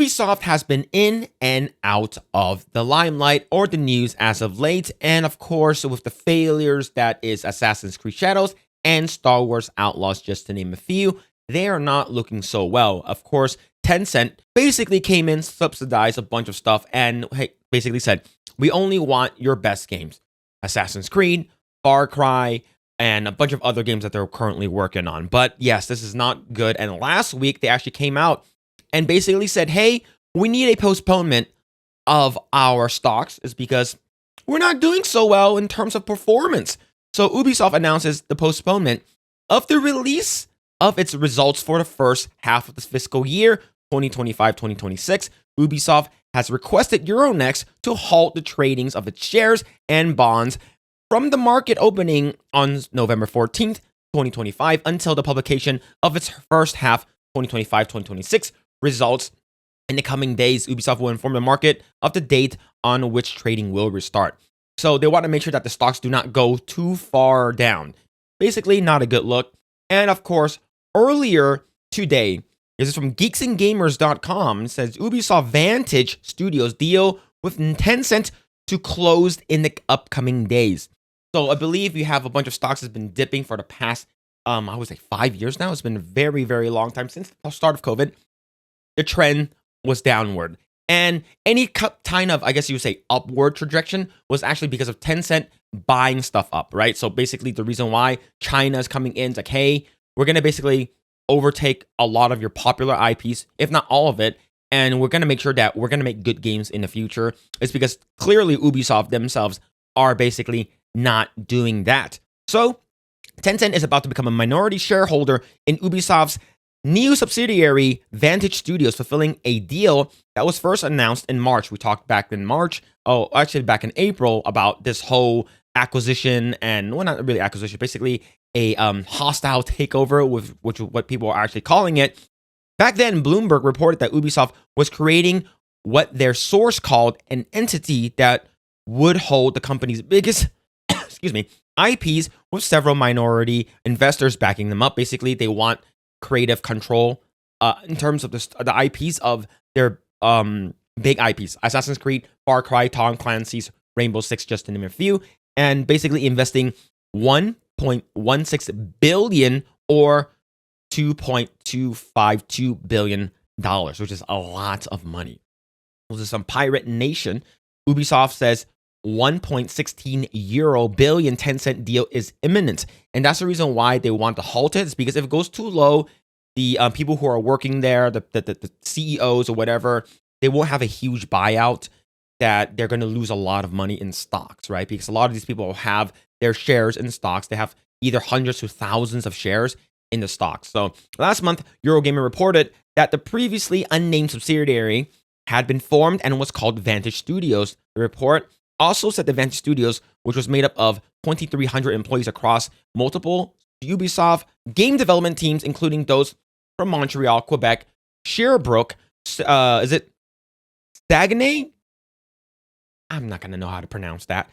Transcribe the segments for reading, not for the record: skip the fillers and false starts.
Ubisoft has been in and out of the limelight or the news as of late, and of course, with the failures that is Assassin's Creed Shadows and Star Wars Outlaws, just to name a few, they are not looking so well. Of course, Tencent basically came in, subsidized a bunch of stuff, and basically said, we only want your best games. Assassin's Creed, Far Cry, and a bunch of other games that they're currently working on. But yes, this is not good. And last week, they actually came out and basically said, hey, we need a postponement of our stocks. It's because we're not doing so well in terms of performance. So Ubisoft announces the postponement of the release of its results for the first half of this fiscal year, 2025-2026. Ubisoft has requested Euronext to halt the tradings of its shares and bonds from the market opening on November 14th, 2025 until the publication of its first half 2025-2026 results. In the coming days, Ubisoft will inform the market of the date on which trading will restart. So they want to make sure that the stocks do not go too far down. Basically, not a good look. And of course, earlier today, this is from geeksandgamers.com, says Ubisoft Vantage Studios deal with Tencent to close in the upcoming days. So I believe you have a bunch of stocks that's been dipping for the past, I would say 5 years now. It's been a very, very long time since the start of COVID. The trend was downward. And any kind of, I guess you would say, upward trajectory was actually because of Tencent buying stuff up, right? So basically the reason why China is coming in is like, hey, we're going to basically overtake a lot of your popular IPs, if not all of it, and we're going to make sure that we're going to make good games in the future. It's because clearly Ubisoft themselves are basically not doing that. So Tencent is about to become a minority shareholder in Ubisoft's new subsidiary, Vantage Studios, fulfilling a deal that was first announced in March. We talked back in March, back in April, about this whole acquisition and, well, not really acquisition, basically a hostile takeover, with which what people are actually calling it. Back then, Bloomberg reported that Ubisoft was creating what their source called an entity that would hold the company's biggest, IPs, with several minority investors backing them up. Basically, they want creative control in terms of the IPs of their big IPs, Assassin's Creed, Far Cry, Tom Clancy's Rainbow Six, just to name a few, and basically investing $1.16 billion or $2.252 billion, which is a lot of money. This is from Pirate Nation. Ubisoft says 1.16 billion Tencent deal is imminent. And that's the reason why they want to halt it. It's because if it goes too low, the people who are working there, the CEOs or whatever, they won't have a huge buyout that they're going to lose a lot of money in stocks, right? Because a lot of these people have their shares in stocks. They have either hundreds to thousands of shares in the stocks. So last month, Eurogamer reported that the previously unnamed subsidiary had been formed and was called Vantage Studios. The report also said the Vantage Studios, which was made up of 2,300 employees across multiple Ubisoft game development teams, including those from Montreal, Quebec, Sherbrooke, is it Saguenay? I'm not going to know how to pronounce that.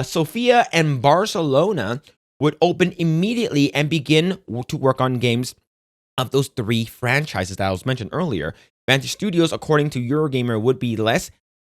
Sofia and Barcelona, would open immediately and begin to work on games of those three franchises that I was mentioned earlier. Vantage Studios, according to Eurogamer, would be less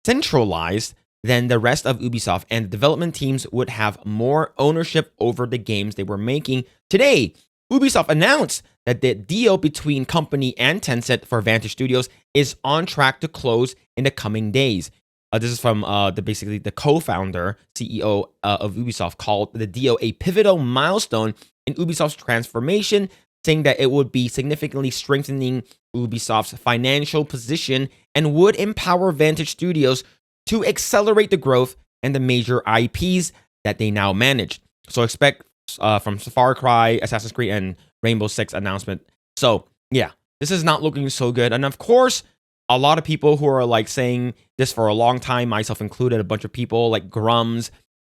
centralized than the rest of Ubisoft, and the development teams would have more ownership over the games they were making. Today, Ubisoft announced that the deal between company and Tencent for Vantage Studios is on track to close in the coming days. This is from the co-founder, CEO of Ubisoft, called the deal a pivotal milestone in Ubisoft's transformation, saying that it would be significantly strengthening Ubisoft's financial position and would empower Vantage Studios to accelerate the growth and the major IPs that they now manage. So expect from Far Cry, Assassin's Creed, and Rainbow Six announcement. So yeah, this is not looking so good. And of course, a lot of people who are like saying this for a long time, myself included, a bunch of people like Grums,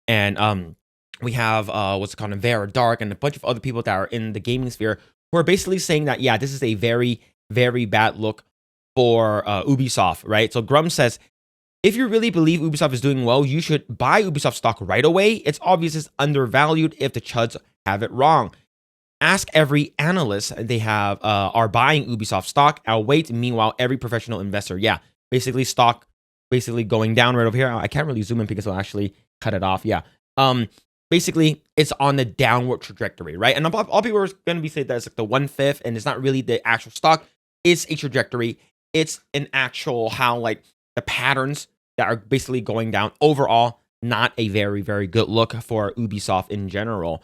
and we have what's called Vera Dark, and a bunch of other people that are in the gaming sphere who are basically saying that, yeah, this is a very, very bad look for Ubisoft, right? So Grums says, if you really believe Ubisoft is doing well, you should buy Ubisoft stock right away. It's obvious it's undervalued if the chuds have it wrong. Ask every analyst they have are buying Ubisoft stock. I'll wait. Meanwhile, every professional investor, yeah, basically stock basically going down right over here. I can't really zoom in because I'll actually cut it off. Yeah. Basically, it's on the downward trajectory, right? And all people are going to be saying that it's like the 1/5, and it's not really the actual stock. It's a trajectory. It's an actual how like the patterns that are basically going down overall. Not a very, very good look for Ubisoft in general.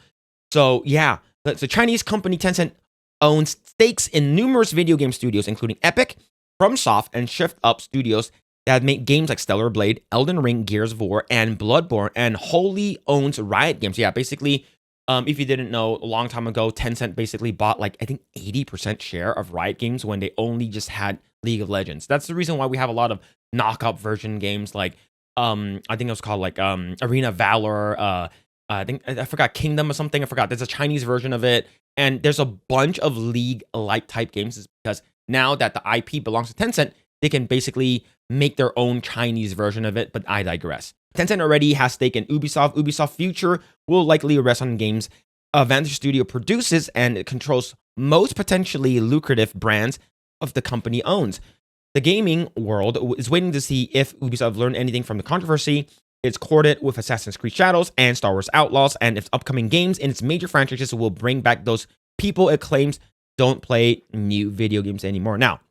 So yeah, the Chinese company Tencent owns stakes in numerous video game studios, including Epic, FromSoft, and Shift Up Studios that have made games like Stellar Blade, Elden Ring, Gears of War, and Bloodborne, and wholly owns Riot Games. Yeah, basically, if you didn't know, a long time ago, Tencent basically bought like I think 80% share of Riot Games when they only just had League of Legends. That's the reason why we have a lot of knockout version games like I think it was called like Arena Valor. I think I forgot Kingdom or something. I forgot. There's a Chinese version of it, and there's a bunch of League-like type games. It's because now that the IP belongs to Tencent, they can basically make their own Chinese version of it. But I digress. Tencent already has stake in Ubisoft. Ubisoft future will likely rest on games Vantage Studio produces, and it controls most potentially lucrative brands of the company owns. The gaming world is waiting to see if Ubisoft learned anything from the controversy it's courted with Assassin's Creed Shadows and Star Wars Outlaws, and if upcoming games in its major franchises will bring back those people it claims don't play new video games anymore. Now,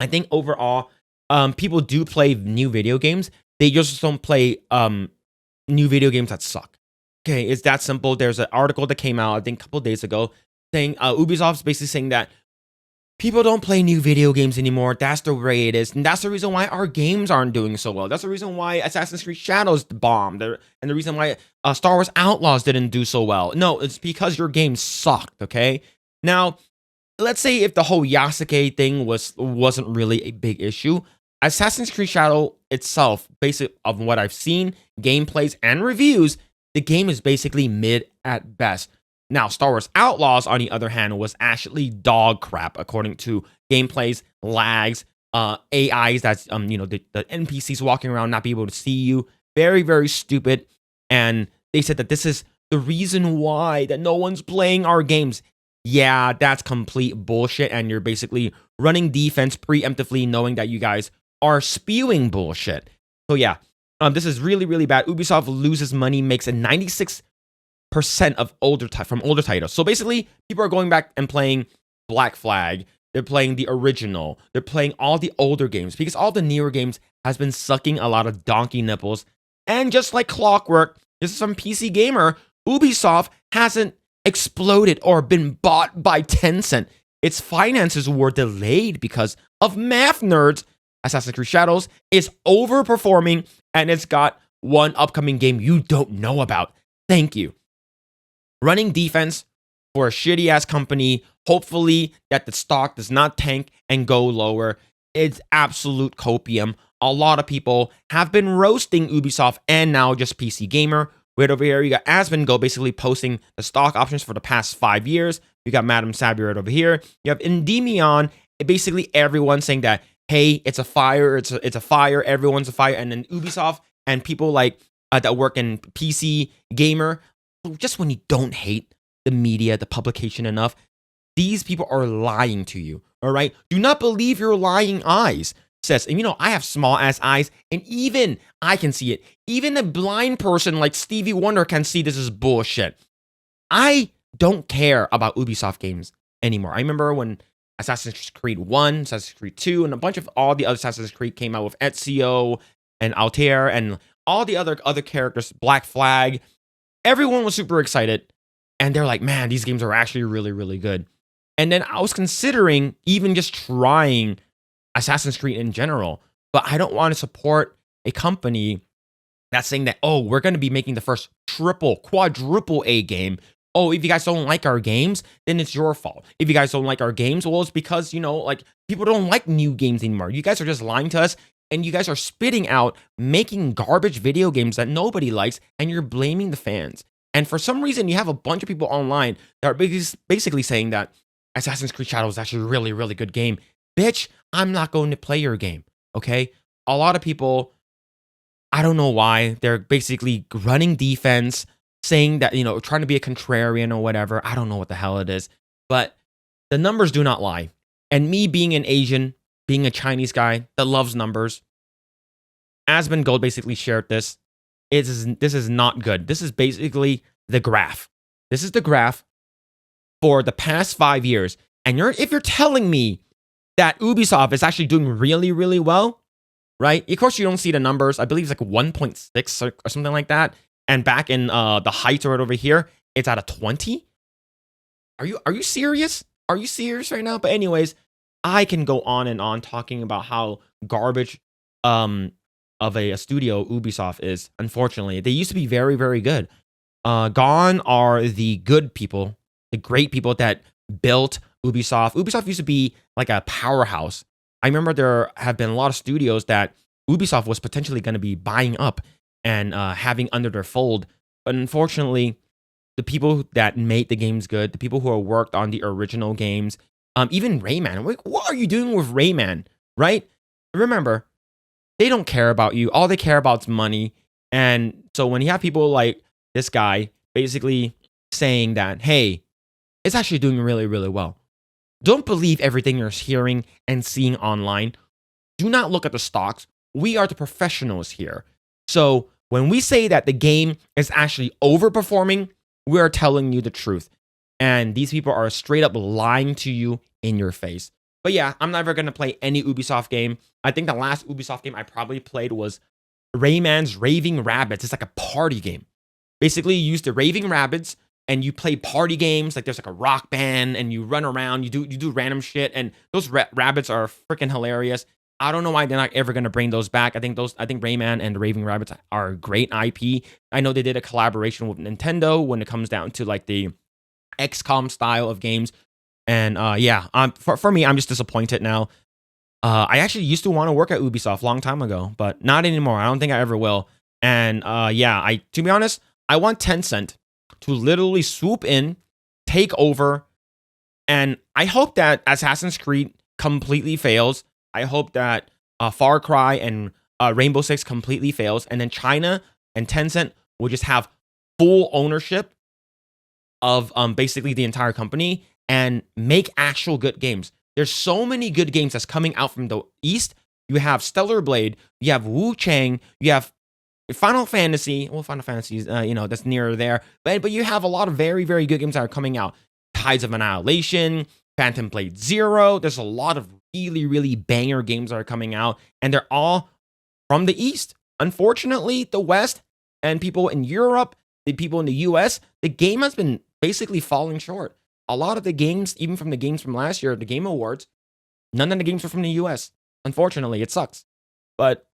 I think overall, people do play new video games. They just don't play new video games that suck. Okay, it's that simple. There's an article that came out, I think, a couple days ago, saying Ubisoft's basically saying that people don't play new video games anymore. That's the way it is. And that's the reason why our games aren't doing so well. That's the reason why Assassin's Creed Shadows bombed. And the reason why Star Wars Outlaws didn't do so well. No, it's because your game sucked, okay? Now, let's say if the whole Yasuke thing wasn't really a big issue. Assassin's Creed Shadow itself, based on what I've seen, gameplays, and reviews, the game is basically mid at best. Now, Star Wars Outlaws, on the other hand, was actually dog crap, according to gameplays, lags, AIs that's, the NPCs walking around not be able to see you. Very, very stupid. And they said that this is the reason why that no one's playing our games. Yeah, that's complete bullshit. And you're basically running defense preemptively, knowing that you guys are spewing bullshit. So yeah, this is really, really bad. Ubisoft loses money, makes a 96% of older titles. So basically, people are going back and playing Black Flag. They're playing the original. They're playing all the older games because all the newer games has been sucking a lot of donkey nipples. And just like clockwork, this is some PC gamer. Ubisoft hasn't exploded or been bought by Tencent. Its finances were delayed because of math nerds. Assassin's Creed Shadows is overperforming, and it's got one upcoming game you don't know about. Thank you. Running defense for a shitty ass company, hopefully that the stock does not tank and go lower. It's absolute copium. A lot of people have been roasting Ubisoft and now just PC Gamer. Right over here, you got Asmongo basically posting the stock options for the past 5 years. You got Madame Sabi right over here. You have Endymion, basically everyone saying that, hey, it's a fire, it's a fire, everyone's a fire. And then Ubisoft and people like that work in PC Gamer, just when you don't hate the media, the publication enough, these people are lying to you, all right? Do not believe your lying eyes. Says, and I have small ass eyes, and even I can see it. Even a blind person like Stevie Wonder can see this is bullshit. I don't care about Ubisoft games anymore. I remember when Assassin's Creed 1, Assassin's Creed 2, and a bunch of all the other Assassin's Creed came out with Ezio and Altair and all the other characters, Black Flag. Everyone was super excited, and they're like, man, these games are actually really, really good. And then I was considering even just trying Assassin's Creed in general, but I don't want to support a company that's saying that, oh, we're going to be making the first quadruple A game. Oh, if you guys don't like our games, then it's your fault. If you guys don't like our games, well, it's because, people don't like new games anymore. You guys are just lying to us, and you guys are spitting out making garbage video games that nobody likes, and you're blaming the fans. And for some reason, you have a bunch of people online that are basically saying that Assassin's Creed Shadows is actually a really, really good game. Bitch, I'm not going to play your game, okay? A lot of people, I don't know why, they're basically running defense, saying that, trying to be a contrarian or whatever. I don't know what the hell it is, but the numbers do not lie. And me being an Asian, being a Chinese guy that loves numbers, Aspen Gold basically shared this. This is not good. This is basically the graph. This is the graph for the past 5 years. And if you're telling me that Ubisoft is actually doing really, really well, right? Of course, you don't see the numbers. I believe it's like 1.6 or something like that. And back in the heights right over here, it's at a 20. Are you serious? Are you serious right now? But anyways, I can go on and on talking about how garbage of a studio Ubisoft is. Unfortunately, they used to be very, very good. Gone are the good people, the great people that built Ubisoft. Ubisoft used to be like a powerhouse. I remember there have been a lot of studios that Ubisoft was potentially going to be buying up and having under their fold. But unfortunately, the people that made the games good, the people who have worked on the original games, even Rayman. What are you doing with Rayman, right? Remember, they don't care about you. All they care about is money. And so when you have people like this guy basically saying that, hey, it's actually doing really, really well. Don't believe everything you're hearing and seeing online. Do not look at the stocks. We are the professionals here. So when we say that the game is actually overperforming, we are telling you the truth. And these people are straight up lying to you in your face. But yeah, I'm never going to play any Ubisoft game. I think the last Ubisoft game I probably played was Rayman's Raving Rabbids. It's like a party game. Basically, you use the Raving Rabbids and you play party games. Like there's like a rock band and you run around. You do random shit. And those rabbits are freaking hilarious. I don't know why they're not ever going to bring those back. I think Rayman and the Raving Rabbids are a great IP. I know they did a collaboration with Nintendo when it comes down to like the XCOM style of games. And for me, I'm just disappointed now. I actually used to want to work at Ubisoft a long time ago, but not anymore. I don't think I ever will. And to be honest, I want Tencent to literally swoop in, take over, and I hope that Assassin's Creed completely fails. I hope that Far Cry and Rainbow Six completely fails, and then China and Tencent will just have full ownership of basically the entire company and make actual good games. There's so many good games that's coming out from the East. You have Stellar Blade, you have Wu Chang, you have Final Fantasy. Well, Final Fantasy's, that's near there. But you have a lot of very, very good games that are coming out. Tides of Annihilation, Phantom Blade Zero. There's a lot of really, really banger games that are coming out, and they're all from the East. Unfortunately, the West and people in Europe, the people in the US, the game has been basically falling short. A lot of the games, even from the games from last year, the Game Awards, none of the games were from the US. Unfortunately, it sucks. But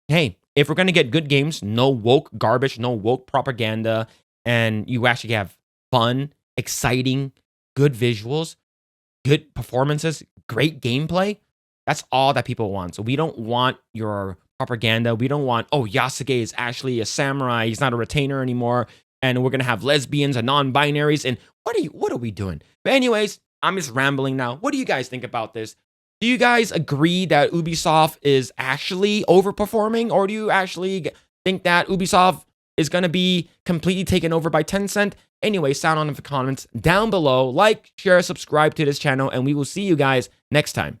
hey, if we're going to get good games, no woke garbage, no woke propaganda, and you actually have fun, exciting, good visuals, good performances, great gameplay, that's all that people want. So we don't want your propaganda. We don't want, Yasuke is actually a samurai. He's not a retainer anymore. And we're going to have lesbians and non-binaries. And what are we doing? But anyways, I'm just rambling now. What do you guys think about this? Do you guys agree that Ubisoft is actually overperforming? Or do you actually think that Ubisoft is going to be completely taken over by Tencent? Anyway, sound on in the comments down below. Like, share, subscribe to this channel, and we will see you guys next time.